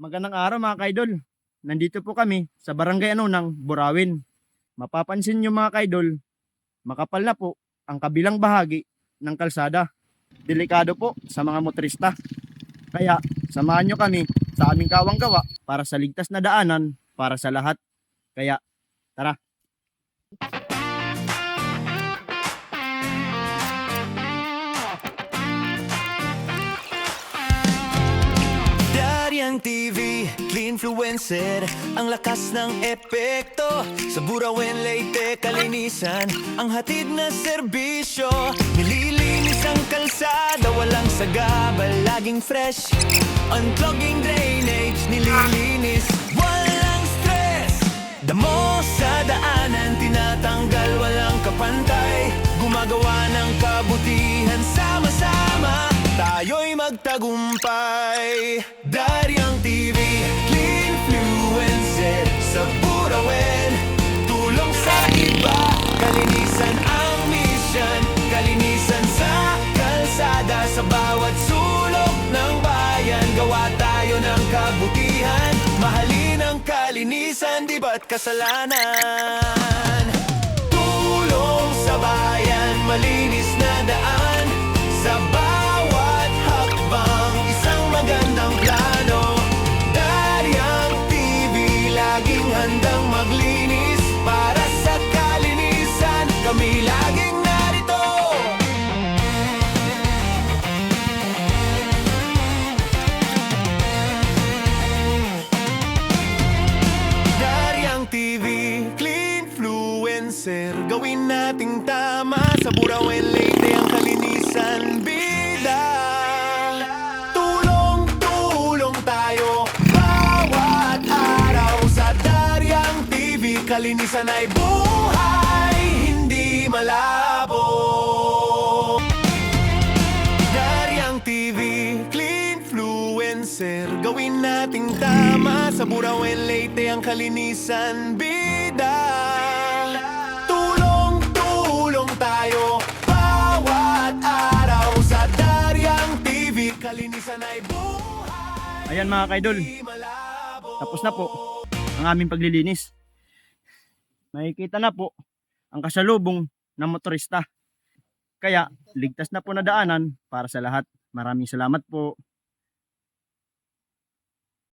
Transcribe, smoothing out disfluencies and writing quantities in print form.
Magandang araw mga kaidol. Nandito po kami sa barangay ng Burawin. Mapapansin nyo mga kaidol, makapal na po ang kabilang bahagi ng kalsada. Delikado po sa mga motorista. Kaya samahan nyo kami sa aming kawang gawa para sa ligtas na daanan para sa lahat. Kaya tara. Daryang TV, Cleanfluencer, ang lakas ng epekto. Sa Burawin, Leyte, kalinisan, ang hatid na serbisyo. Nililinis ang kalsada, walang sagabal, laging fresh. Unclogging drainage, nililinis, walang stress. Damo sa daanan, tinatanggal, walang kapantay. Gumagawa ng kabutihan, sama-sama tayo'y magtagumpay. Daryang TV, Cleanfluencer, sa Burawin, tulong sa iba, kalinisan ang mission. Kalinisan sa kalsada, sa bawat sulok ng bayan. Gawa tayo ng kabutihan, mahalin ang kalinisan, di ba't kasalanan? Tulong sa bayan, malinis na daan, sa bawat hakbang, isang magandang plano. Daryang TV, laging handang maglinis, para sa kalinisan, kami laging narito. Daryang TV, Cleanfluencer, gawin nating tama. Sa Burawin, Leyte, ang kalinisan bida. Tulong-tulong tayo bawat araw. Sa Daryang TV, kalinisan ay buhay, hindi malabo. Daryang TV, Cleanfluencer, gawin nating tama. Sa Burawin, Leyte, ang kalinisan bida. Tulong-tulong tayo bawat araw. Sa Daryang TV, kalinisan ay buhay, Ayan mga kaidol, hindi malabo. tapos na po ang aming paglilinis. Makikita na po ang kasalubong ng motorista. Kaya ligtas na po na daanan para sa lahat. Maraming salamat po.